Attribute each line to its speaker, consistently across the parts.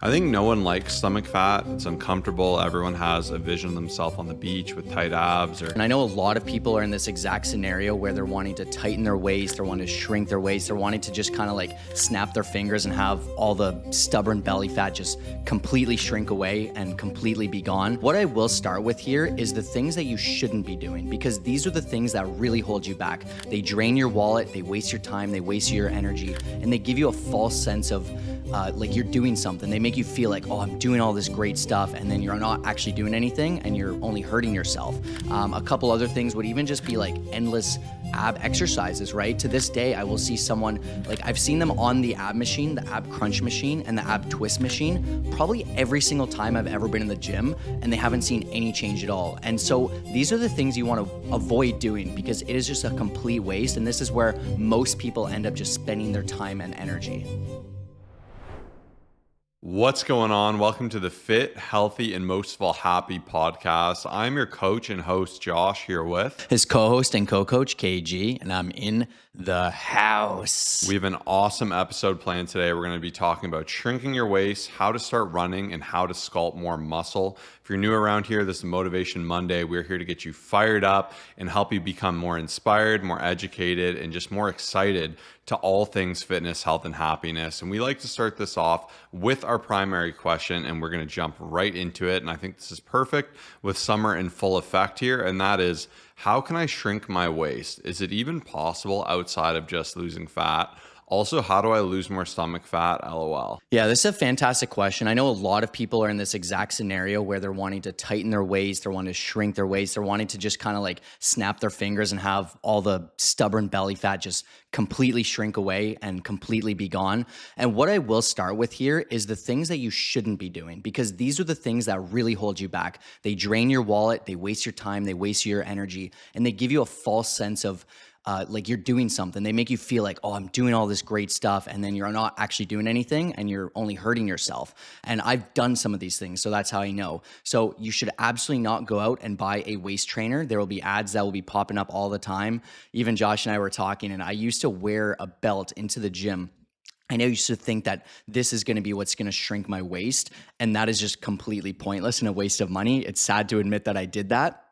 Speaker 1: I think no one likes stomach fat. It's uncomfortable. Everyone has a vision of themselves on the beach with tight abs
Speaker 2: And I know a lot of people are in this exact scenario where they're wanting to tighten their waist, they're wanting to shrink their waist, they're wanting to just kind of like snap their fingers and have all the stubborn belly fat just completely shrink away and completely be gone. What I will start with here is the things that you shouldn't be doing, because these are the things that really hold you back. They drain your wallet, they waste your time, they waste your energy, and they give you a false sense of like you're doing something. They make you feel like, oh, I'm doing all this great stuff, and then you're not actually doing anything and you're only hurting yourself. A couple other things would even just be like endless ab exercises, right? To this day, I will see someone, like I've seen them on the ab machine, the ab crunch machine, and the ab twist machine, probably every single time I've ever been in the gym, and they haven't seen any change at all. And so these are the things you want to avoid doing, because it is just a complete waste. And this is where most people end up just spending their time and energy.
Speaker 1: What's going on? Welcome to the Fit, Healthy, and most of all Happy podcast. I'm your coach and host, Josh, here with
Speaker 2: his co-host and co-coach, KG, and I'm in the house.
Speaker 1: We have an awesome episode planned today. We're going to be talking about shrinking your waist, how to start running, and how to sculpt more muscle. If you're new around here, this is Motivation Monday. We're here to get you fired up and help you become more inspired, more educated, and just more excited to all things fitness, health, and happiness. And we like to start this off with our primary question, and we're going to jump right into it. And I think this is perfect with summer in full effect here, and that is, how can I shrink my waist? Is it even possible outside of just losing fat? Also, how do I lose more stomach fat? LOL.
Speaker 2: Yeah, this is a fantastic question. I know a lot of people are in this exact scenario where they're wanting to tighten their waist, they're wanting to shrink their waist, they're wanting to just kind of like snap their fingers and have all the stubborn belly fat just completely shrink away and completely be gone. And what I will start with here is the things that you shouldn't be doing, because these are the things that really hold you back. They drain your wallet, they waste your time, they waste your energy, and they give you a false sense of like you're doing something. They make you feel like, oh, I'm doing all this great stuff, and then you're not actually doing anything and you're only hurting yourself. And I've done some of these things, so that's how I know. So you should absolutely not go out and buy a waist trainer. There will be ads that will be popping up all the time. Even Josh and I were talking, and I used to wear a belt into the gym. I used to think that this is going to be what's going to shrink my waist, and that is just completely pointless and a waste of money. It's sad to admit that I did that.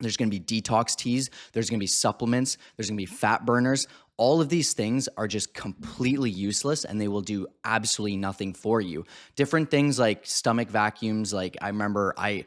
Speaker 2: There's going to be detox teas. There's going to be supplements. There's going to be fat burners. All of these things are just completely useless, and they will do absolutely nothing for you. Different things like stomach vacuums. Like I remember I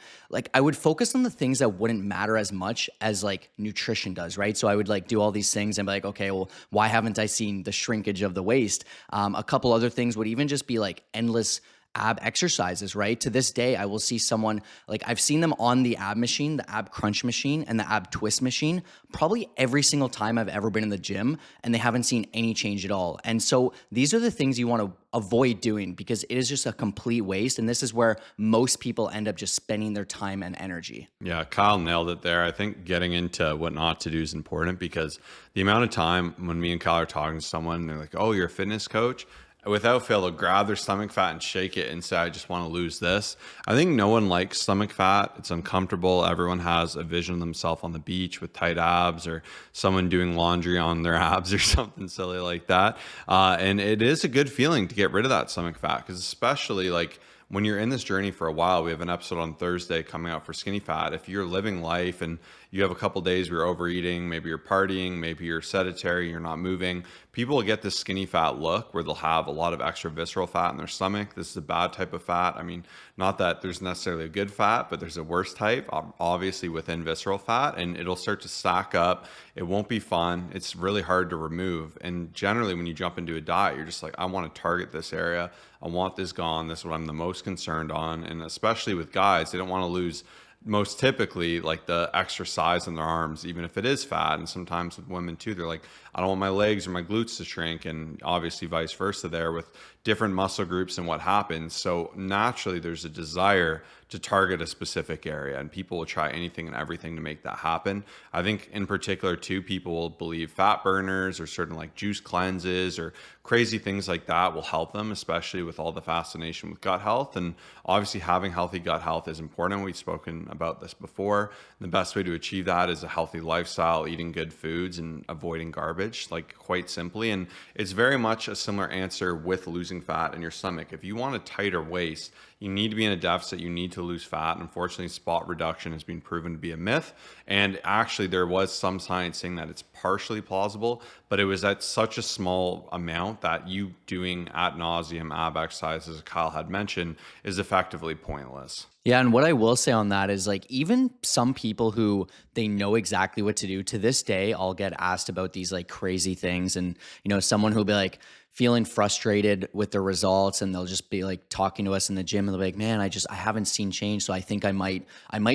Speaker 2: would focus on the things that wouldn't matter as much as like nutrition does, right? So I would like do all these things and be like, okay, well, why haven't I seen the shrinkage of the waist? A couple other things would even just be like endless ab exercises, right? To this day, I will see someone, like I've seen them on the ab machine, the ab crunch machine, and the ab twist machine, probably every single time I've ever been in the gym, and they haven't seen any change at all. And so these are the things you want to avoid doing, because it is just a complete waste. And this is where most people end up just spending their time and energy.
Speaker 1: Yeah, Kyle nailed it there. I think getting into what not to do is important, because the amount of time when me and Kyle are talking to someone, they're like, oh, you're a fitness coach? Without fail, they'll grab their stomach fat and shake it and say, I just want to lose this. I think no one likes stomach fat. It's uncomfortable. Everyone has a vision of themselves on the beach with tight abs, or someone doing laundry on their abs or something silly like that. And it is a good feeling to get rid of that stomach fat, because especially like when you're in this journey for a while, we have an episode on Thursday coming out for skinny fat. If you're living life and you have a couple days where you're overeating, maybe you're partying, maybe you're sedentary, you're not moving, people will get this skinny fat look where they'll have a lot of extra visceral fat in their stomach. This is a bad type of fat. I mean, not that there's necessarily a good fat, but there's a worse type, obviously within visceral fat, and it'll start to stack up. It won't be fun. It's really hard to remove. And generally when you jump into a diet, you're just like, I want to target this area. I want this gone. This is what I'm the most concerned on. And especially with guys, they don't want to lose most typically like the extra size in their arms, even if it is fat. And sometimes with women too, they're like, I don't want my legs or my glutes to shrink. And obviously vice versa there with different muscle groups and what happens. So naturally there's a desire to target a specific area, and people will try anything and everything to make that happen. I think in particular too, people will believe fat burners or certain like juice cleanses or crazy things like that will help them, especially with all the fascination with gut health. And obviously having healthy gut health is important. We've spoken about this before. The best way to achieve that is a healthy lifestyle, eating good foods and avoiding garbage, like quite simply. And it's very much a similar answer with losing fat in your stomach. If you want a tighter waist, you need to be in a deficit, you need to lose fat. Unfortunately, spot reduction has been proven to be a myth. And actually, there was some science saying that it's partially plausible, but it was at such a small amount that you doing ad nauseum ab exercises, as Kyle had mentioned, is effectively pointless.
Speaker 2: Yeah, and what I will say on that is like even some people who they know exactly what to do to this day, I'll get asked about these like crazy things and someone who'll be like feeling frustrated with the results and they'll just be like talking to us in the gym and they'll be like, "Man, I haven't seen change, so I think I might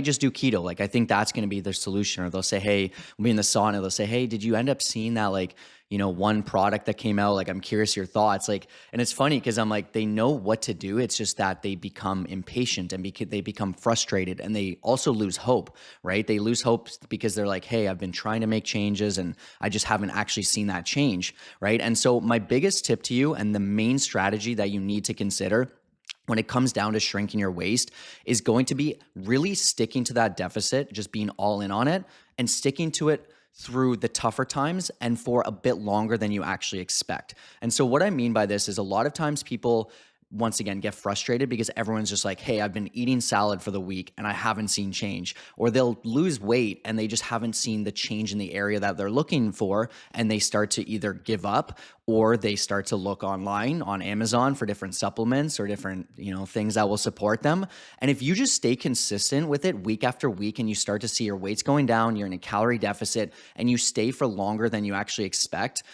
Speaker 2: just do keto. Like I think that's going to be their solution." Or they'll say, "Hey, we'll be in the sauna, they'll say, "Hey, did you end up seeing that like one product that came out? Like, I'm curious your thoughts." Like, and it's funny because I'm like, they know what to do. It's just that they become impatient and they become frustrated and they also lose hope, right? They lose hope because they're like, "Hey, I've been trying to make changes and I just haven't actually seen that change," right? And so my biggest tip to you and the main strategy that you need to consider when it comes down to shrinking your waist is going to be really sticking to that deficit, just being all in on it and sticking to it through the tougher times and for a bit longer than you actually expect. And so what I mean by this is a lot of times people once again get frustrated because everyone's just like, "Hey, I've been eating salad for the week and I haven't seen change." Or they'll lose weight and they just haven't seen the change in the area that they're looking for and they start to either give up or they start to look online on Amazon for different supplements or different, things that will support them. And if you just stay consistent with it week after week and you start to see your weight's going down, you're in a calorie deficit and you stay for longer than you actually expect,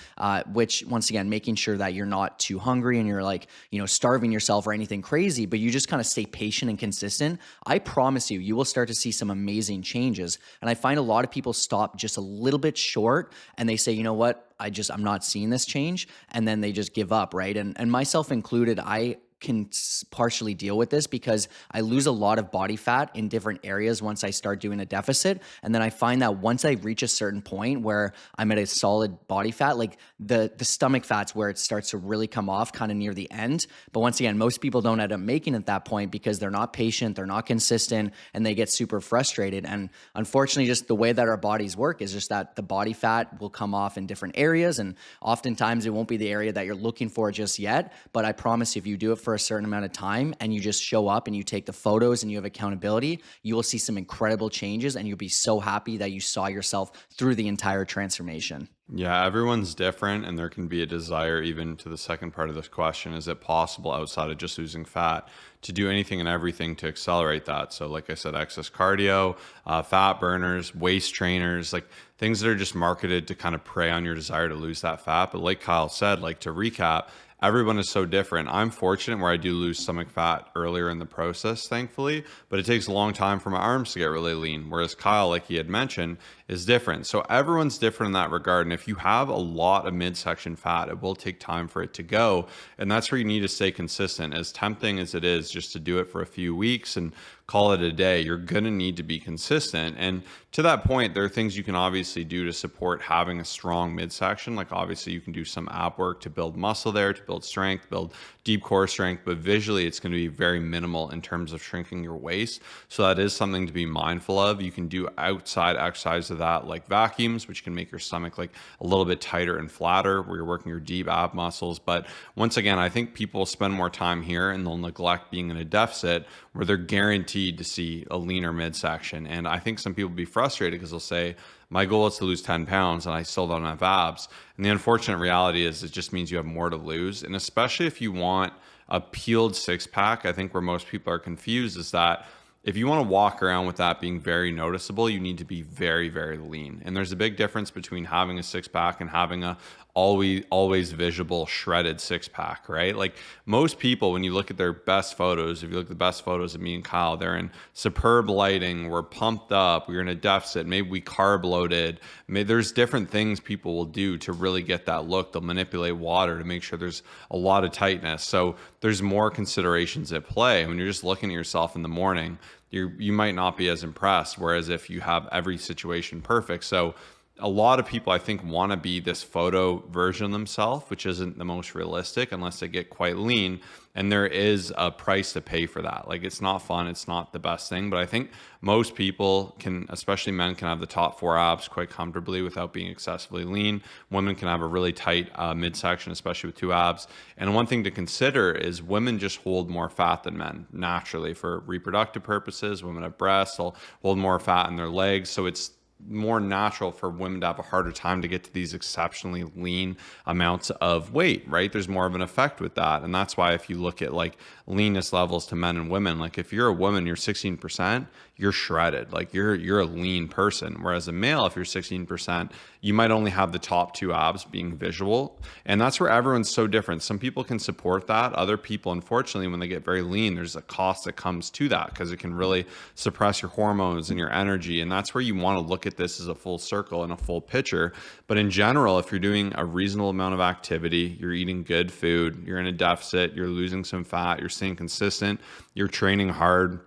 Speaker 2: which once again, making sure that you're not too hungry and you're like, starving yourself or anything crazy, but you just kind of stay patient and consistent, I promise you, you will start to see some amazing changes. And I find a lot of people stop just a little bit short and they say, "You know what? I'm not seeing this change." And then they just give up, right? And myself included, I can partially deal with this because I lose a lot of body fat in different areas once I start doing a deficit. And then I find that once I reach a certain point where I'm at a solid body fat, like the stomach fat's where it starts to really come off kind of near the end. But once again, most people don't end up making it at that point because they're not patient, they're not consistent, and they get super frustrated. And unfortunately, just the way that our bodies work is just that the body fat will come off in different areas. And oftentimes it won't be the area that you're looking for just yet. But I promise you, if you do it for a certain amount of time and you just show up and you take the photos and you have accountability, you will see some incredible changes and you'll be so happy that you saw yourself through the entire transformation.
Speaker 1: Yeah, everyone's different, and there can be a desire, even to the second part of this question, is it possible outside of just losing fat to do anything and everything to accelerate that? So, like I said, excess cardio, fat burners, waist trainers, like things that are just marketed to kind of prey on your desire to lose that fat. But like Kyle said, like to recap, everyone is so different. I'm fortunate where I do lose stomach fat earlier in the process, thankfully, but it takes a long time for my arms to get really lean. Whereas Kyle, like he had mentioned, is different. So everyone's different in that regard. And if you have a lot of midsection fat, it will take time for it to go. And that's where you need to stay consistent. As tempting as it is just to do it for a few weeks and call it a day, you're going to need to be consistent. And to that point, there are things you can obviously do to support having a strong midsection. Like obviously you can do some ab work to build muscle there, to build strength, build deep core strength, but visually it's going to be very minimal in terms of shrinking your waist. So that is something to be mindful of. You can do outside exercise of that, like vacuums, which can make your stomach like a little bit tighter and flatter where you're working your deep ab muscles. But once again, I think people spend more time here and they'll neglect being in a deficit where they're guaranteed to see a leaner midsection. And I think some people will be frustrated because they'll say, "My goal is to lose 10 pounds and I still don't have abs." And the unfortunate reality is it just means you have more to lose. And especially if you want a peeled six pack, I think where most people are confused is that if you want to walk around with that being very noticeable, you need to be very, very lean. And there's a big difference between having a six pack and having a always visible shredded six pack, right? Like most people, when you look at their best photos, if you look at the best photos of me and Kyle, they're in superb lighting, we're pumped up, we're in a deficit, maybe we carb loaded. Maybe there's different things people will do to really get that look. They'll manipulate water to make sure there's a lot of tightness. So there's more considerations at play. When you're just looking at yourself in the morning, you might not be as impressed. Whereas if you have every situation perfect. So a lot of people, I think, want to be this photo version of themselves, which isn't the most realistic unless they get quite lean. And there is a price to pay for that. Like, it's not fun. It's not the best thing. But I think most people can, especially men, can have the top 4 abs quite comfortably without being excessively lean. Women can have a really tight midsection, especially with 2 abs. And one thing to consider is women just hold more fat than men naturally for reproductive purposes. Women have breasts, they'll hold more fat in their legs. So it's more natural for women to have a harder time to get to these exceptionally lean amounts of weight, right? There's more of an effect with that. And that's why if you look at like leanness levels to men and women, like if you're a woman, you're 16%, you're shredded. Like you're a lean person. Whereas a male, if you're 16%, you might only have the top 2 abs being visual. And that's where everyone's so different. Some people can support that. Other people, unfortunately, when they get very lean, there's a cost that comes to that because it can really suppress your hormones and your energy. And that's where you want to look at this as a full circle and a full picture. But in general, if you're doing a reasonable amount of activity, you're eating good food, you're in a deficit, you're losing some fat, you're staying consistent, you're training hard,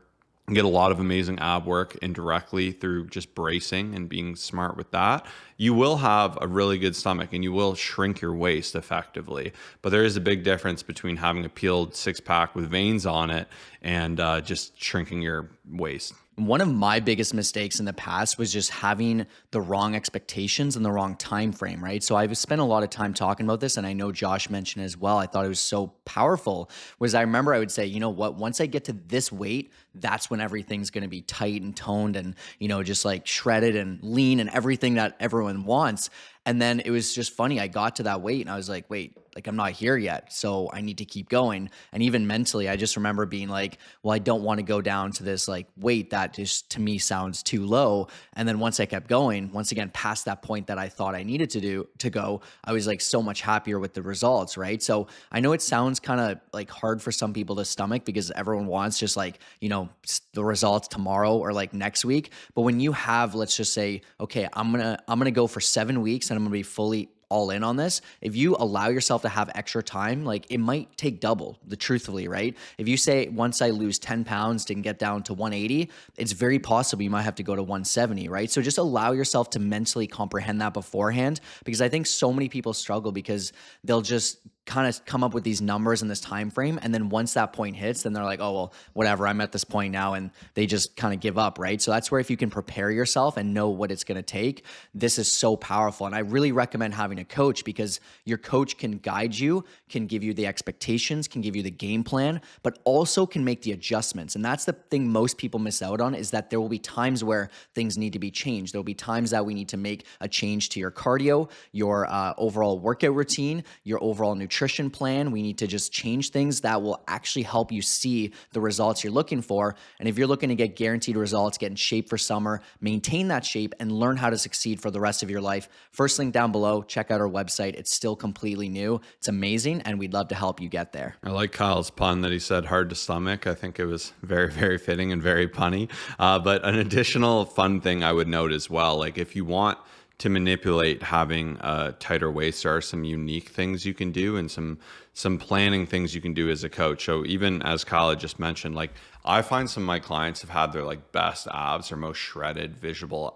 Speaker 1: get a lot of amazing ab work indirectly through just bracing and being smart with that, you will have a really good stomach and you will shrink your waist effectively. But there is a big difference between having a peeled 6-pack with veins on it and just shrinking your waist.
Speaker 2: One of my biggest mistakes in the past was just having the wrong expectations and the wrong time frame, right? So I've spent a lot of time talking about this, and I know Josh mentioned it as well. I thought it was so powerful. Was I remember I would say, you know what, once I get to this weight, that's when everything's going to be tight and toned and, you know, just like shredded and lean and everything that everyone wants. And then it was just funny. I got to that weight and I was like, wait, like I'm not here yet. So I need to keep going. And even mentally, I just remember being like, well, I don't want to go down to this like weight that just to me sounds too low. And then once I kept going, once again, past that point that I thought I needed to go, I was like so much happier with the results, right? So I know it sounds kind of like hard for some people to stomach because everyone wants just like, you know, the results tomorrow or like next week. But when you have, let's just say, okay, I'm going to go for 7 weeks and I'm going to be fully all in on this. If you allow yourself to have extra time, like it might take double, truthfully, right? If you say once I lose 10 pounds to get down to 180, it's very possible you might have to go to 170, right? So just allow yourself to mentally comprehend that beforehand, because I think so many people struggle because they'll just kind of come up with these numbers in this time frame, and then once that point hits, then they're like, oh well, whatever, I'm at this point now, and they just kind of give up, right? So that's where if you can prepare yourself and know what it's going to take, this is so powerful. And I really recommend having a coach, because your coach can guide you, can give you the expectations, can give you the game plan, but also can make the adjustments. And that's the thing most people miss out on, is that there will be times where things need to be changed. There will be times that we need to make a change to your cardio, your overall workout routine, your overall nutrition plan. We need to just change things that will actually help you see the results you're looking for. And if you're looking to get guaranteed results, get in shape for summer, maintain that shape, and learn how to succeed for the rest of your life, first link down below, check out our website. It's still completely new. It's amazing, and we'd love to help you get there.
Speaker 1: I like Kyle's pun that he said hard to stomach. I think it was very, very fitting and very punny. But an additional fun thing I would note as well, like if you want to manipulate having a tighter waist, there are some unique things you can do and some planning things you can do as a coach. So even as Kyle just mentioned, like I find some of my clients have had their like best abs or most shredded visible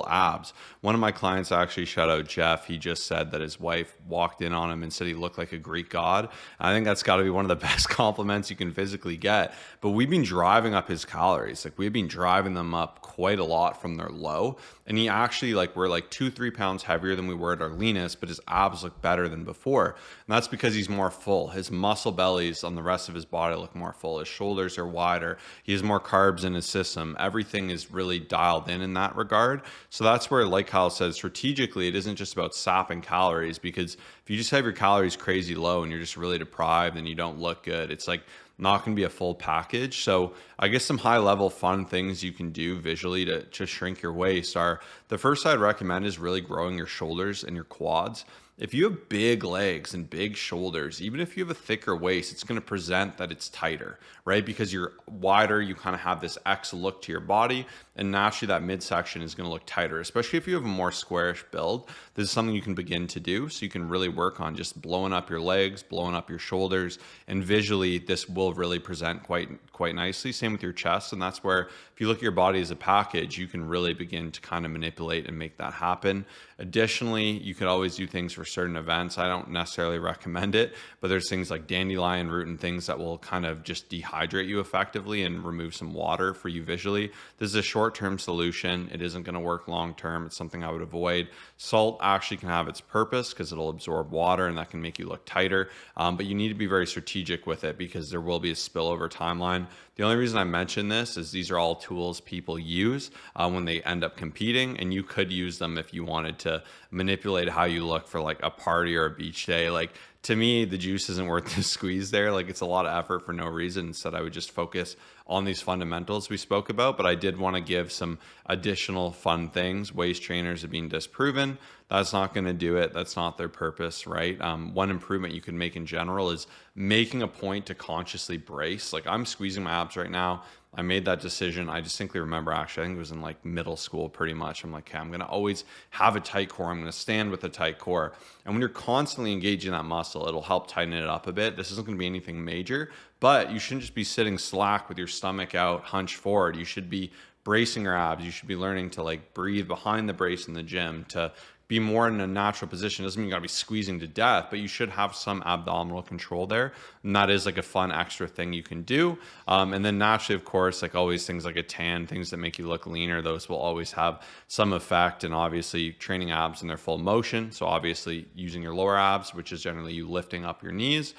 Speaker 1: abs. One of my clients, actually, shout out Jeff, he just said that his wife walked in on him and said he looked like a Greek god. I think that's got to be one of the best compliments you can physically get. But we've been driving up his calories. Like we've been driving them up quite a lot from their low. And he actually, like, we're like 2-3 pounds heavier than we were at our leanest, but his abs look better than before. And that's because he's more full. His muscle bellies on the rest of his body look more full. His shoulders are wider. He has more carbs in his system. Everything is really dialed in that regard. So that's where, like Kyle says, strategically, it isn't just about sapping calories, because if you just have your calories crazy low and you're just really deprived and you don't look good, it's like not going to be a full package. So I guess some high level fun things you can do visually to shrink your waist are, the first I'd recommend is really growing your shoulders and your quads. if you have big legs and big shoulders, even if you have a thicker waist, it's going to present that it's tighter, right? Because you're wider, you kind of have this X look to your body, and naturally that midsection is going to look tighter, especially if you have a more squarish build. This is something you can begin to do, so you can really work on just blowing up your legs, blowing up your shoulders, and visually this will really present quite nicely. Same with your chest, and that's where if you look at your body as a package, you can really begin to kind of manipulate and make that happen. Additionally, you could always do things for certain events. I don't necessarily recommend it, but there's things like dandelion root and things that will kind of just dehydrate you effectively and remove some water for you visually. This is a short-term solution. It isn't going to work long-term. It's something I would avoid. Salt actually can have its purpose because it'll absorb water and that can make you look tighter, but you need to be very strategic with it because there will be a spillover timeline. The only reason I mention this is these are all tools people use when they end up competing, and you could use them if you wanted to manipulate how you look for like a party or a beach day. Like, to me, the juice isn't worth the squeeze there. Like, it's a lot of effort for no reason. Instead, I would just focus on these fundamentals we spoke about, but I did want to give some additional fun things. Waist trainers have been disproven. That's not going to do it. That's not their purpose, right? One improvement you can make in general is making a point to consciously brace. Like, I'm squeezing my abs right now. I made that decision. I distinctly remember, actually, I think it was in like middle school pretty much. I'm like, okay, I'm going to always have a tight core. I'm going to stand with a tight core. And when you're constantly engaging that muscle, it'll help tighten it up a bit. This isn't going to be anything major, but you shouldn't just be sitting slack with your stomach out, hunched forward. You should be bracing your abs. You should be learning to like breathe behind the brace in the gym, to be more in a natural position. Doesn't mean you gotta be squeezing to death, but you should have some abdominal control there. And that is like a fun extra thing you can do. And then naturally, of course, like always, things like a tan, things that make you look leaner, those will always have some effect. And obviously training abs in their full motion. So obviously using your lower abs, which is generally you lifting up your knees,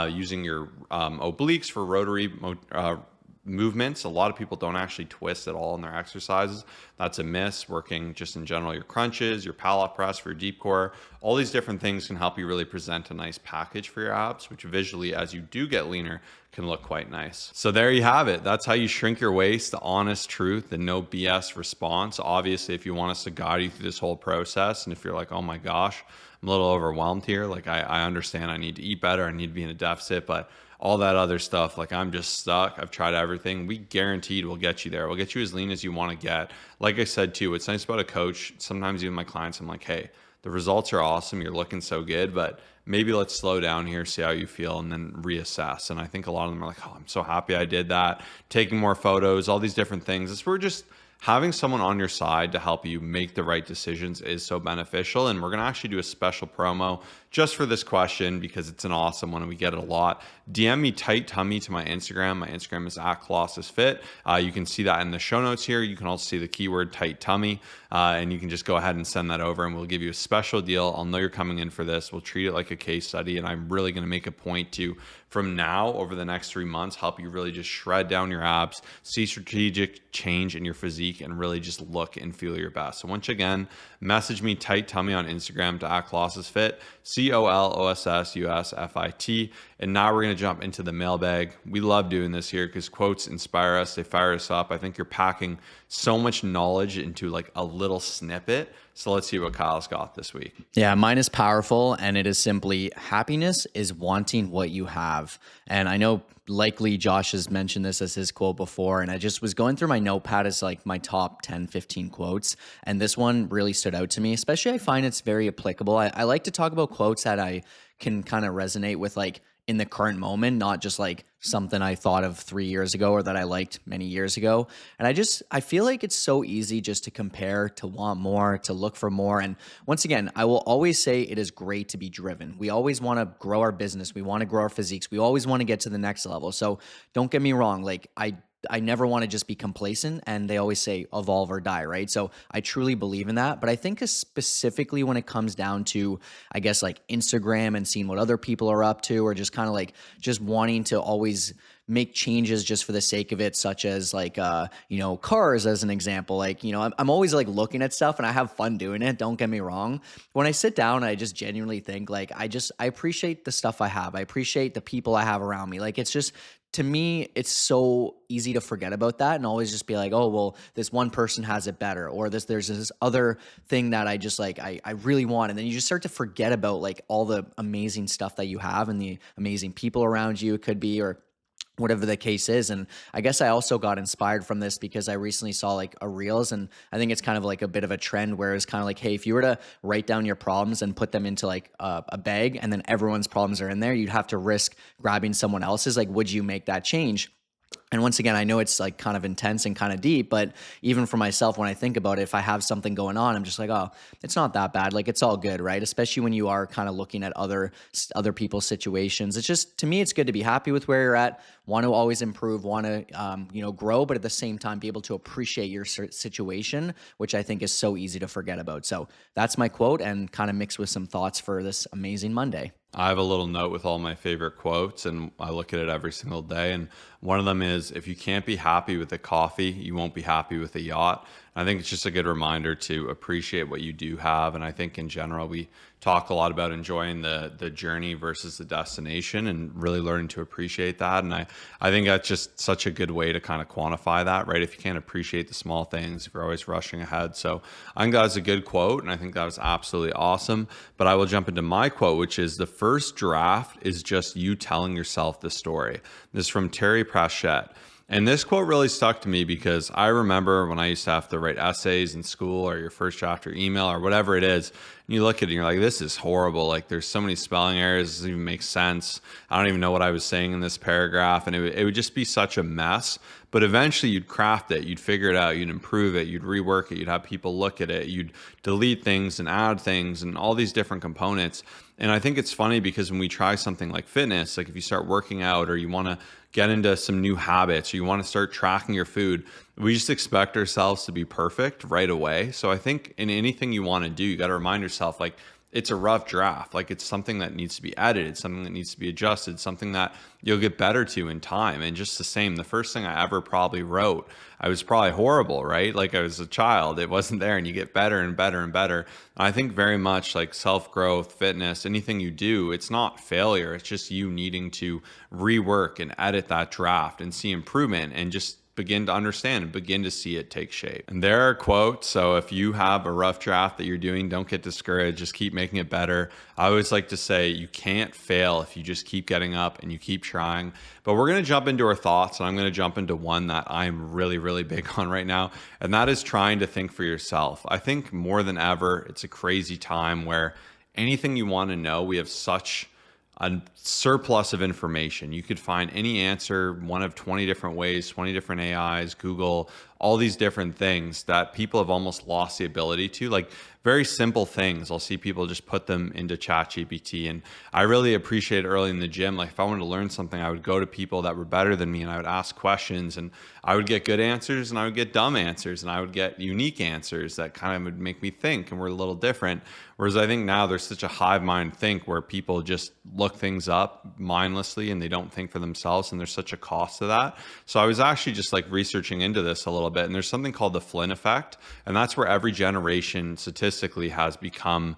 Speaker 1: using your obliques for rotary movements. A lot of people don't actually twist at all in their exercises. That's a miss. Working just in general, your crunches, your pallet press for your deep core, all these different things can help you really present a nice package for your abs, which visually, as you do get leaner, can look quite nice. So there you have it. That's how you shrink your waist, the honest truth, the no BS response. Obviously, if you want us to guide you through this whole process, and if you're like, oh my gosh, I'm a little overwhelmed here, like I understand I need to eat better, I need to be in a deficit, but all that other stuff, like I'm just stuck, I've tried everything, we guaranteed we'll get you there. We'll get you as lean as you want to get. Like I said too, what's nice about a coach, sometimes even my clients, I'm like, hey, the results are awesome, you're looking so good, but maybe let's slow down here, see how you feel, and then reassess. And I think a lot of them are like, oh, I'm so happy I did that, taking more photos, all these different things. It's, we're just having someone on your side to help you make the right decisions is so beneficial. And we're going to actually do a special promo just for this question because it's an awesome one and we get it a lot. DM me tight tummy to my Instagram. My Instagram is @Colossusfit. You can see that in the show notes here. You can also see the keyword tight tummy, and you can just go ahead and send that over and we'll give you a special deal. I'll know you're coming in for this. We'll treat it like a case study, and I'm really going to make a point to, from now over the next 3 months, help you really just shred down your abs, see strategic change in your physique, and really just look and feel your best. So once again, message me tight tummy on Instagram to @Colossusfit, COLOSSUSFIT. And now we're going to jump into the mailbag. We love doing this here because quotes inspire us, they fire us up. I think you're packing so much knowledge into like a little snippet. So let's see what Kyle's got this week.
Speaker 2: Yeah, mine is powerful, and it is simply, happiness is wanting what you have. And I know likely Josh has mentioned this as his quote before, and I just was going through my notepad as like my top 10, 15 quotes, and this one really stood out to me. Especially I find it's very applicable. I like to talk about quotes that I can kind of resonate with, like in the current moment, not just like something I thought of 3 years ago or that I liked many years ago. And I feel like it's so easy just to compare, to want more, to look for more. And once again, I will always say it is great to be driven. We always want to grow our business. We want to grow our physiques. We always want to get to the next level. So don't get me wrong. Like I never want to just be complacent, and they always say evolve or die, right? So I truly believe in that. But I think specifically when it comes down to, I guess, like Instagram and seeing what other people are up to, or just kind of like just wanting to always make changes just for the sake of it, such as like, cars as an example. Like, I'm always like looking at stuff and I have fun doing it. Don't get me wrong. When I sit down, I just genuinely think like, I appreciate the stuff I have. I appreciate the people I have around me. Like, it's just to me, it's so easy to forget about that and always just be like, oh, well, this one person has it better, or there's this other thing that I just like, I really want. And then you just start to forget about like all the amazing stuff that you have and the amazing people around you, it could be, or whatever the case is. And I guess I also got inspired from this because I recently saw like a reels, and I think it's kind of like a bit of a trend where it's kind of like, hey, if you were to write down your problems and put them into like a bag, and then everyone's problems are in there, you'd have to risk grabbing someone else's. Like, would you make that change? And once again, I know it's like kind of intense and kind of deep, but even for myself, when I think about it, if I have something going on, I'm just like, oh, it's not that bad. Like, it's all good, right? Especially when you are kind of looking at other people's situations. It's just, to me, it's good to be happy with where you're at, want to always improve, want to grow, but at the same time be able to appreciate your situation, which I think is so easy to forget about. So that's my quote, and kind of mixed with some thoughts for this amazing Monday.
Speaker 1: I have a little note with all my favorite quotes, and I look at it every single day. And one of them is, if you can't be happy with a coffee, you won't be happy with a yacht. I think it's just a good reminder to appreciate what you do have. And I think in general, we talk a lot about enjoying the journey versus the destination, and really learning to appreciate that. And I think that's just such a good way to kind of quantify that, right? If you can't appreciate the small things, if you're always rushing ahead. So I think that was a good quote, and I think that was absolutely awesome. But I will jump into my quote, which is, the first draft is just you telling yourself the story. This is from Pratchett. And this quote really stuck to me because I remember when I used to have to write essays in school, or your first draft or email or whatever it is, and you look at it and you're like, this is horrible. Like, there's so many spelling errors. It doesn't even make sense. I don't even know what I was saying in this paragraph. And it would just be such a mess. But eventually you'd craft it, you'd figure it out, you'd improve it, you'd rework it, you'd have people look at it, you'd delete things and add things and all these different components. And I think it's funny because when we try something like fitness, like if you start working out, or you want to get into some new habits, or you want to start tracking your food, we just expect ourselves to be perfect right away. So I think in anything you want to do, you got to remind yourself, like, it's a rough draft. Like, it's something that needs to be edited, something that needs to be adjusted, something that you'll get better to in time. And just the same, the first thing I ever probably wrote, I was probably horrible, right? Like, I was a child, it wasn't there, and you get better and better and better. And I think very much like self-growth, fitness, anything you do, it's not failure. It's just you needing to rework and edit that draft and see improvement, and just begin to understand and begin to see it take shape. And there are quotes. So if you have a rough draft that you're doing, don't get discouraged. Just keep making it better. I always like to say you can't fail if you just keep getting up and you keep trying. But we're going to jump into our thoughts, and I'm going to jump into one that I'm really, really big on right now. And that is trying to think for yourself. I think more than ever, it's a crazy time where anything you want to know, we have such a surplus of information. You could find any answer one of 20 different ways, 20 different AIs, Google, all these different things that people have almost lost the ability to. Like, very simple things, I'll see people just put them into ChatGPT. And I really appreciate early in the gym, like if I wanted to learn something, I would go to people that were better than me, and I would ask questions, and I would get good answers, and I would get dumb answers, and I would get unique answers that kind of would make me think and were a little different. Whereas I think now there's such a hive mind think where people just look things up mindlessly and they don't think for themselves, and there's such a cost to that. So I was actually just like researching into this a little bit, and there's something called the Flynn effect, and that's where every generation statistically has become,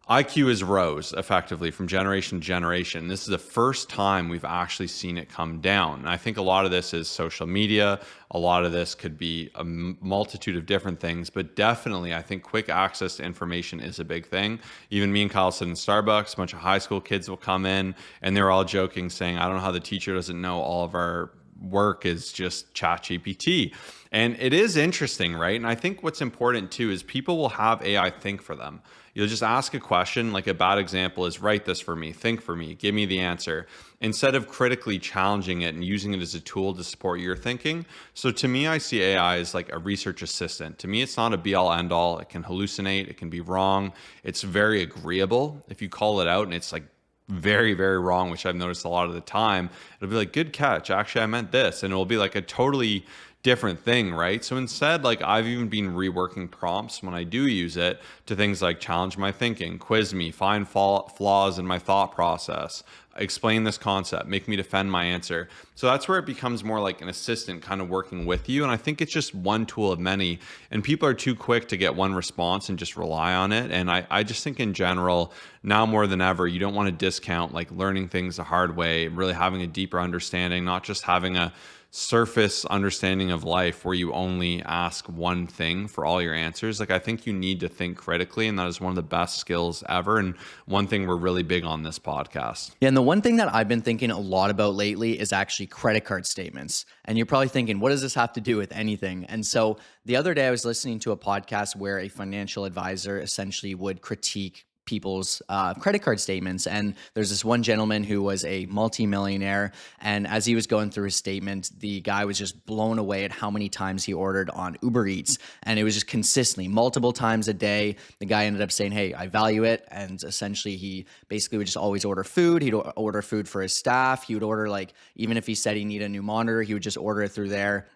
Speaker 1: IQ is rose effectively from generation to generation. This is the first time we've actually seen it come down. And I think a lot of this is social media. A lot of this could be a multitude of different things, but definitely I think quick access to information is a big thing. Even me and Kyle sit in Starbucks, a bunch of high school kids will come in, and they're all joking saying, I don't know how the teacher doesn't know all of our work is just ChatGPT. And it is interesting, right? And I think what's important too is people will have AI think for them. You'll just ask a question, like a bad example is, write this for me, think for me, give me the answer, instead of critically challenging it and using it as a tool to support your thinking. So to me, I see AI as like a research assistant. To me, it's not a be all end all. It can hallucinate, it can be wrong. It's very agreeable. If you call it out and it's like very, very wrong, which I've noticed a lot of the time, it'll be like, good catch. Actually, I meant this. And it'll be like a totally different thing, right? So instead, like I've even been reworking prompts when I do use it to things like challenge my thinking, quiz me, find flaws in my thought process, explain this concept, make me defend my answer. So that's where it becomes more like an assistant kind of working with you. And I think it's just one tool of many. And people are too quick to get one response and just rely on it. And I just think in general, now more than ever, you don't want to discount like learning things the hard way, really having a deeper understanding, not just having a surface understanding of life where you only ask one thing for all your answers. Like I think you need to think critically, and that is one of the best skills ever, and one thing we're really big on this podcast.
Speaker 2: Yeah, and the one thing that I've been thinking a lot about lately is actually credit card statements. And you're probably thinking, what does this have to do with anything? And so the other day I was listening to a podcast where a financial advisor essentially would critique people's credit card statements. And there's this one gentleman who was a multimillionaire. And as he was going through his statement, the guy was just blown away at how many times he ordered on Uber Eats. And it was just consistently multiple times a day. The guy ended up saying, hey, I value it. And essentially he basically would just always order food. He'd order food for his staff. He would order, like, even if he said he needed a new monitor, he would just order it through there.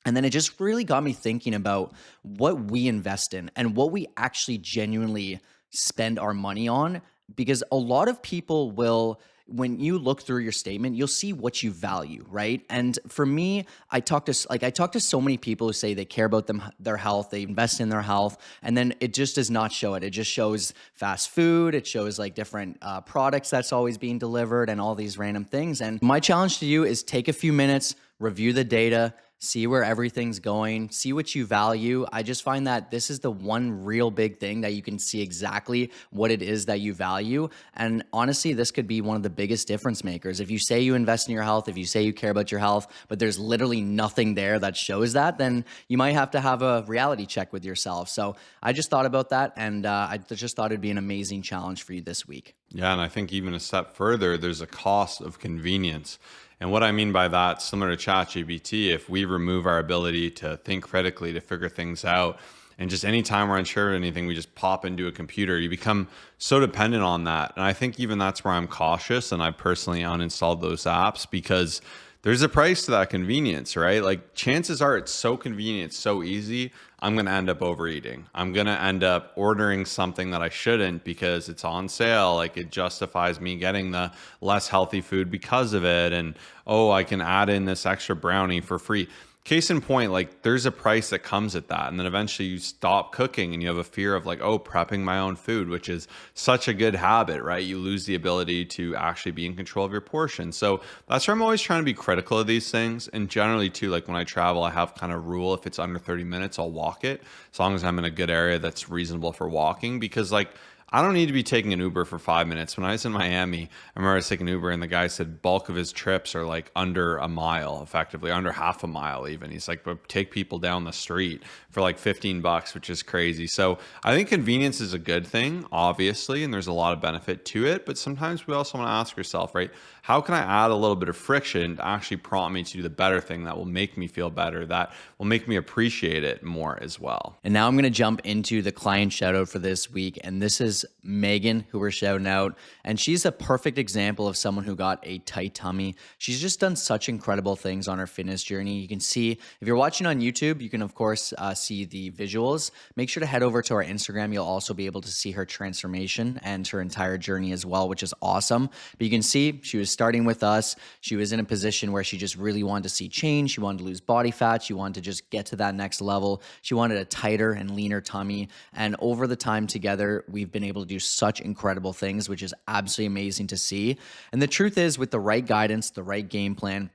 Speaker 2: And then it just really got me thinking about what we invest in and what we actually genuinely spend our money on, because a lot of people will, when you look through your statement, you'll see what you value, right? And for me, I talk to so many people who say they care about their health, they invest in their health, and then it just does not show it. It just shows fast food, it shows like different products that's always being delivered and all these random things. And my challenge to you is take a few minutes, review the data, see where everything's going, see what you value. I just find that this is the one real big thing that you can see exactly what it is that you value. And honestly, this could be one of the biggest difference makers. If you say you invest in your health, if you say you care about your health, but there's literally nothing there that shows that, then you might have to have a reality check with yourself. So I just thought about that, and I just thought it'd be an amazing challenge for you this week.
Speaker 1: Yeah, and I think even a step further, there's a cost of convenience. And what I mean by that, similar to ChatGPT, if we remove our ability to think critically, to figure things out, and just anytime we're unsure of anything, we just pop into a computer, you become so dependent on that. And I think even that's where I'm cautious, and I personally uninstalled those apps because there's a price to that convenience, right? Like chances are it's so convenient, it's so easy, I'm going to end up overeating. I'm going to end up ordering something that I shouldn't because it's on sale. Like it justifies me getting the less healthy food because of it. And, oh, I can add in this extra brownie for free. Case in point, like there's a price that comes at that. And then eventually you stop cooking and you have a fear of like, oh, prepping my own food, which is such a good habit, right? You lose the ability to actually be in control of your portion. So that's where I'm always trying to be critical of these things. And generally too, like when I travel, I have kind of rule, if it's under 30 minutes, I'll walk it as long as I'm in a good area that's reasonable for walking, because like I don't need to be taking an Uber for 5 minutes. When I was in Miami, I remember I was taking an Uber and the guy said bulk of his trips are like under a mile, effectively under half a mile even. He's like, but take people down the street for like $15, which is crazy. So I think convenience is a good thing, obviously, and there's a lot of benefit to it. But sometimes we also want to ask yourself, right, how can I add a little bit of friction to actually prompt me to do the better thing that will make me feel better, that will make me appreciate it more as well?
Speaker 2: And now I'm going to jump into the client shout out for this week. And this is Megan, who we're shouting out. And she's a perfect example of someone who got a tight tummy. She's just done such incredible things on her fitness journey. You can see, if you're watching on YouTube, you can of course see the visuals. Make sure to head over to our Instagram. You'll also be able to see her transformation and her entire journey as well, which is awesome. But you can see she was starting with us. She was in a position where she just really wanted to see change. She wanted to lose body fat. She wanted to just get to that next level. She wanted a tighter and leaner tummy. And over the time together, we've been able to do such incredible things, which is absolutely amazing to see. And the truth is, with the right guidance, the right game plan,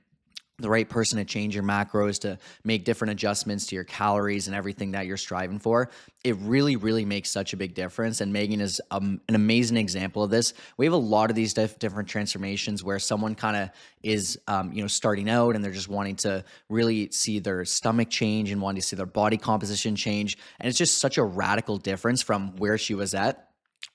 Speaker 2: the right person to change your macros, to make different adjustments to your calories and everything that you're striving for, it really, really makes such a big difference. And Megan is an amazing example of this. We have a lot of these different transformations where someone kind of is, starting out and they're just wanting to really see their stomach change and wanting to see their body composition change. And it's just such a radical difference from where she was at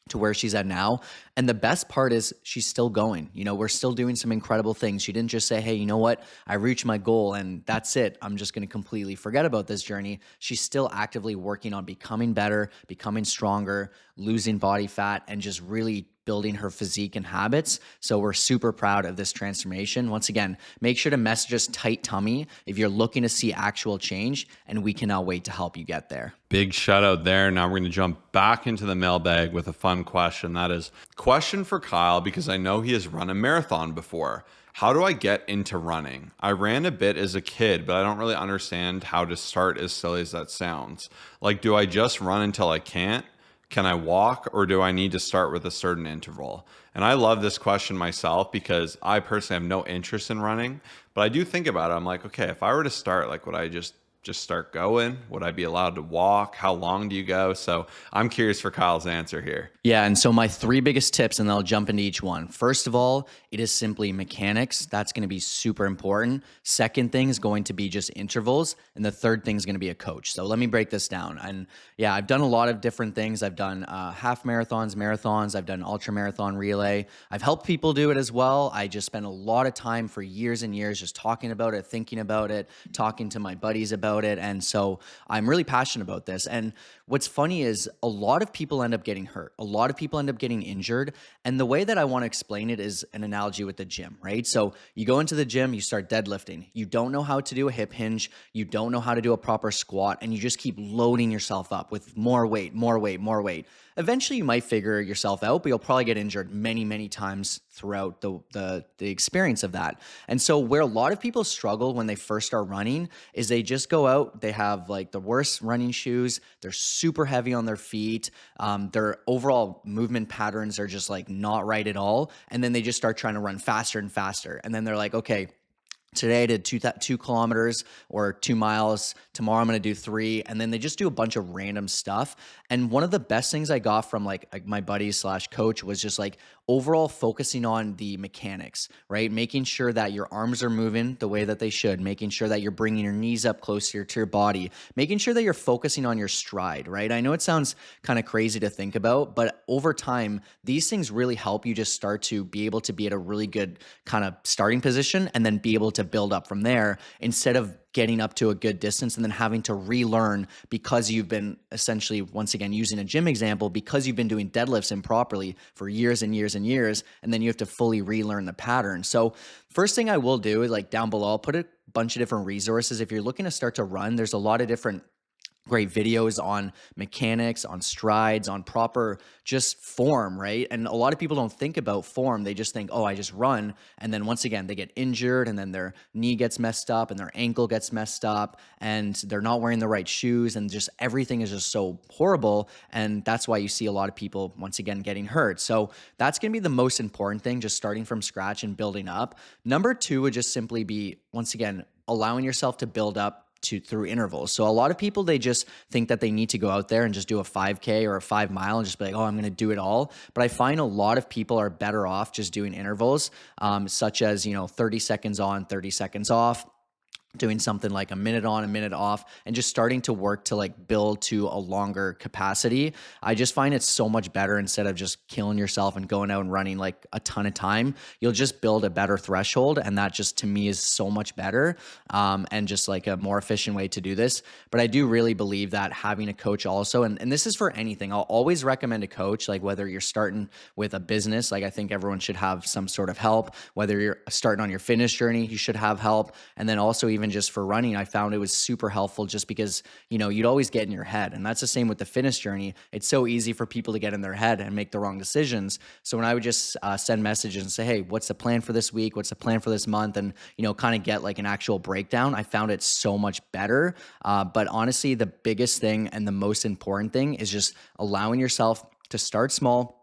Speaker 2: to where she's at now. And the best part is she's still going. You know, we're still doing some incredible things. She didn't just say, hey, you know what? I reached my goal and that's it. I'm just going to completely forget about this journey. She's still actively working on becoming better, becoming stronger, losing body fat, and just really building her physique and habits. So we're super proud of this transformation. Once again, make sure to message us tight tummy if you're looking to see actual change, and we cannot wait to help you get there.
Speaker 1: Big shout out there. Now we're going to jump back into the mailbag with a fun question. That is question for Kyle, because I know he has run a marathon before. How do I get into running? I ran a bit as a kid, but I don't really understand how to start, as silly as that sounds. Like, do I just run until I can't? Can I walk, or do I need to start with a certain interval? And I love this question myself because I personally have no interest in running, but I do think about it. I'm like, okay, if I were to start, like, would I just start going? Would I be allowed to walk? How long do you go? So I'm curious for Kyle's answer here.
Speaker 2: Yeah. And so my three biggest tips, and then I'll jump into each one. First of all, it is simply mechanics. That's going to be super important. Second thing is going to be just intervals. And the third thing is going to be a coach. So let me break this down. And yeah, I've done a lot of different things. I've done half marathons, marathons. I've done ultra marathon relay. I've helped people do it as well. I just spent a lot of time for years and years just talking about it, thinking about it, talking to my buddies about it. And so I'm really passionate about this. And what's funny is a lot of people end up getting hurt. A lot of people end up getting injured. And the way that I want to explain it is an analogy with the gym, right? So you go into the gym, you start deadlifting. You don't know how to do a hip hinge. You don't know how to do a proper squat. And you just keep loading yourself up with more weight, more weight, more weight. Eventually you might figure yourself out, but you'll probably get injured many, many times throughout the experience of that. And so where a lot of people struggle when they first start running is they just go out, they have like the worst running shoes, they're super heavy on their feet, their overall movement patterns are just like not right at all. And then they just start trying to run faster and faster. And then they're like, okay, today I did 2 kilometers or 2 miles. Tomorrow I'm going to do 3. And then they just do a bunch of random stuff. And one of the best things I got from like my buddy slash coach was just like overall focusing on the mechanics, right? Making sure that your arms are moving the way that they should, making sure that you're bringing your knees up closer to your body, making sure that you're focusing on your stride, right? I know it sounds kind of crazy to think about, but over time, these things really help you just start to be able to be at a really good kind of starting position and then be able to build up from there instead of getting up to a good distance and then having to relearn because you've been essentially, once again, using a gym example, because you've been doing deadlifts improperly for years and years and years, and then you have to fully relearn the pattern. So first thing I will do is like down below, I'll put a bunch of different resources. If you're looking to start to run, there's a lot of different great videos on mechanics, on strides, on proper just form, right? And a lot of people don't think about form. They just think, oh, I just run. And then once again, they get injured and then their knee gets messed up and their ankle gets messed up and they're not wearing the right shoes and just everything is just so horrible. And that's why you see a lot of people, once again, getting hurt. So that's going to be the most important thing, just starting from scratch and building up. Number 2 would just simply be, once again, allowing yourself to build up through intervals. So a lot of people, they just think that they need to go out there and just do a 5K or a 5 mile and just be like, oh, I'm going to do it all. But I find a lot of people are better off just doing intervals, such as, 30 seconds on, 30 seconds off, doing something like a minute on, a minute off, and just starting to work to like build to a longer capacity. I just find it's so much better instead of just killing yourself and going out and running like a ton of time. You'll just build a better threshold. And that just to me is so much better and just like a more efficient way to do this. But I do really believe that having a coach also, and this is for anything, I'll always recommend a coach, like whether you're starting with a business, like I think everyone should have some sort of help. Whether you're starting on your fitness journey, you should have help. And then also even just for running, I found it was super helpful just because, you'd always get in your head. And that's the same with the fitness journey. It's so easy for people to get in their head and make the wrong decisions. So when I would just send messages and say, hey, what's the plan for this week? What's the plan for this month? And, kind of get like an actual breakdown, I found it so much better. But honestly, the biggest thing and the most important thing is just allowing yourself to start small.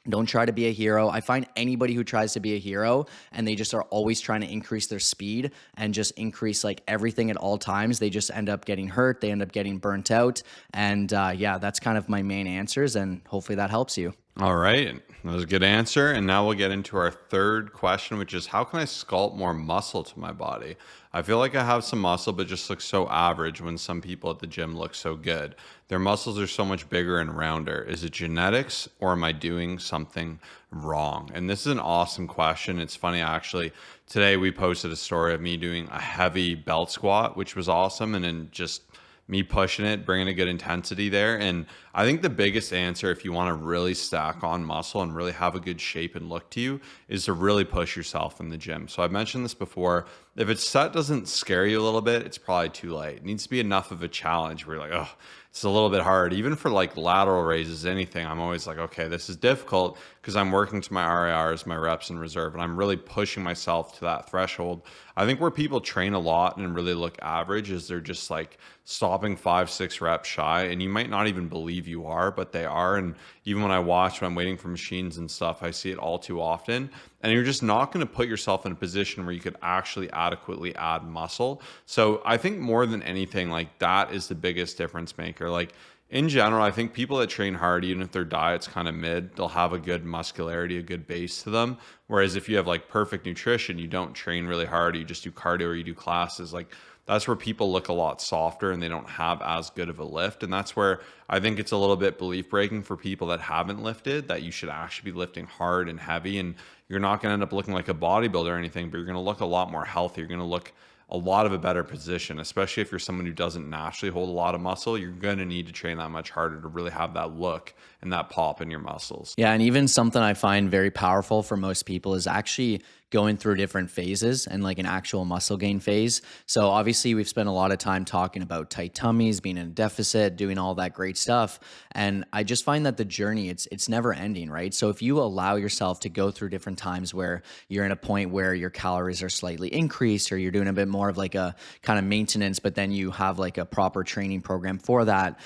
Speaker 2: Don't try to be a hero. I find anybody who tries to be a hero and they just are always trying to increase their speed and just increase like everything at all times, they just end up getting hurt. They end up getting burnt out. And yeah, that's kind of my main answers, and hopefully that helps you.
Speaker 1: All right. That was a good answer. And now we'll get into our third question, which is how can I sculpt more muscle to my body? I feel like I have some muscle, but just look so average when some people at the gym look so good. Their muscles are so much bigger and rounder. Is it genetics or am I doing something wrong? And this is an awesome question. It's funny, actually. Today we posted a story of me doing a heavy belt squat, which was awesome. And then just me pushing it, bringing a good intensity there. And I think the biggest answer, if you want to really stack on muscle and really have a good shape and look to you, is to really push yourself in the gym. So I've mentioned this before. If its set doesn't scare you a little bit, it's probably too late. It needs to be enough of a challenge where you're like, oh, it's a little bit hard. Even for like lateral raises, anything, I'm always like, okay, this is difficult because I'm working to my RIRs, my reps in reserve, and I'm really pushing myself to that threshold. I think where people train a lot and really look average is they're just like stopping 5-6 reps shy, and you might not even believe you are, but they are. And even when I watch, when I'm waiting for machines and stuff, I see it all too often. And you're just not going to put yourself in a position where you could actually adequately add muscle. So I think more than anything, like that is the biggest difference maker. Like in general, I think people that train hard, even if their diet's kind of mid, they'll have a good muscularity, a good base to them. Whereas if you have like perfect nutrition, you don't train really hard, you just do cardio or you do classes, like that's where people look a lot softer and they don't have as good of a lift. And that's where I think it's a little bit belief breaking for people that haven't lifted, that you should actually be lifting hard and heavy. And you're not going to end up looking like a bodybuilder or anything, but you're going to look a lot more healthy. You're going to look a lot of a better position, especially if you're someone who doesn't naturally hold a lot of muscle. You're going to need to train that much harder to really have that look and that pop in your muscles.
Speaker 2: Yeah, and even something I find very powerful for most people is actually going through different phases and like an actual muscle gain phase. So obviously we've spent a lot of time talking about tight tummies, being in a deficit, doing all that great stuff. And I just find that the journey, it's never ending, right? So if you allow yourself to go through different times where you're in a point where your calories are slightly increased or you're doing a bit more of like a kind of maintenance, but then you have like a proper training program for that,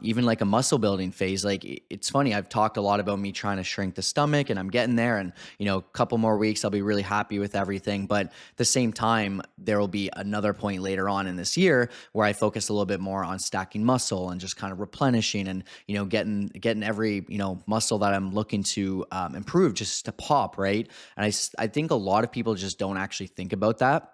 Speaker 2: even like a muscle building phase. Like it's funny, I've talked a lot about me trying to shrink the stomach and I'm getting there, and you know, a couple more weeks I'll be really happy with everything. But at the same time, there will be another point later on in this year where I focus a little bit more on stacking muscle and just kind of replenishing and, you know, getting every, you know, muscle that I'm looking to improve just to pop, right? And I think a lot of people just don't actually think about that.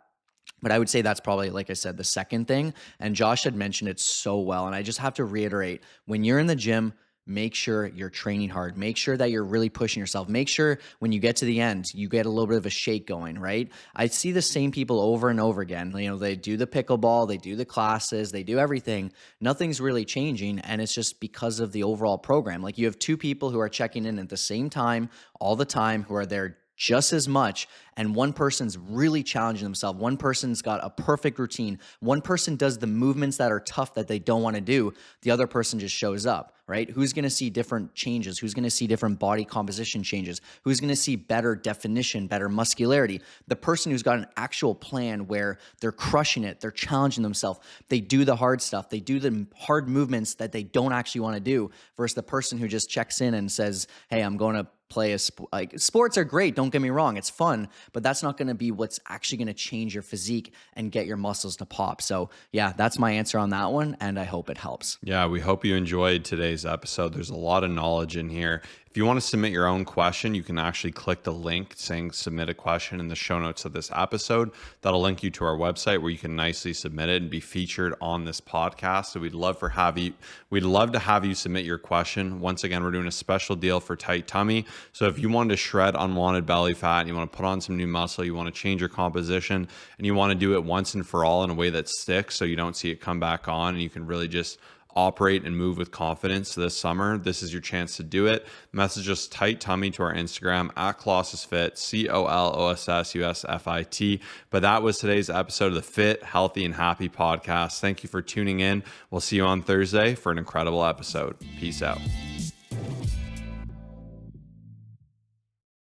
Speaker 2: But I would say that's probably, like I said, the second thing. And Josh had mentioned it so well. And I just have to reiterate, when you're in the gym, make sure you're training hard. Make sure that you're really pushing yourself. Make sure when you get to the end, you get a little bit of a shake going, right? I see the same people over and over again. You know, they do the pickleball, they do the classes, they do everything. Nothing's really changing. And it's just because of the overall program. Like you have two people who are checking in at the same time, all the time, who are there just as much, and one person's really challenging themselves. One person's got a perfect routine. One person does the movements that are tough that they don't want to do. The other person just shows up, right? Who's going to see different changes? Who's going to see different body composition changes? Who's going to see better definition, better muscularity? The person who's got an actual plan where they're crushing it, they're challenging themselves, they do the hard stuff, they do the hard movements that they don't actually want to do, versus the person who just checks in and says, hey, I'm going to play a sport. Like sports are great, don't get me wrong, it's fun, but that's not going to be what's actually going to change your physique and get your muscles to pop. So yeah, that's my answer on that one, and I hope it helps.
Speaker 1: Yeah, we hope you enjoyed today's episode. There's a lot of knowledge in here. If you want to submit your own question, you can actually click the link saying submit a question in the show notes of this episode. That'll link you to our website where you can nicely submit it and be featured on this podcast. So we'd love to have you submit your question. Once again, we're doing a special deal for tight tummy. So if you want to shred unwanted belly fat, and you want to put on some new muscle, you want to change your composition, and you want to do it once and for all in a way that sticks so you don't see it come back on and you can really just operate and move with confidence this summer, this is your chance to do it. Message us tight tummy to our Instagram at Colossusfit, COLOSSUSFIT. But that was today's episode of the Fit, Healthy, and Happy podcast. Thank you for tuning in. We'll see you on Thursday for an incredible episode. Peace out.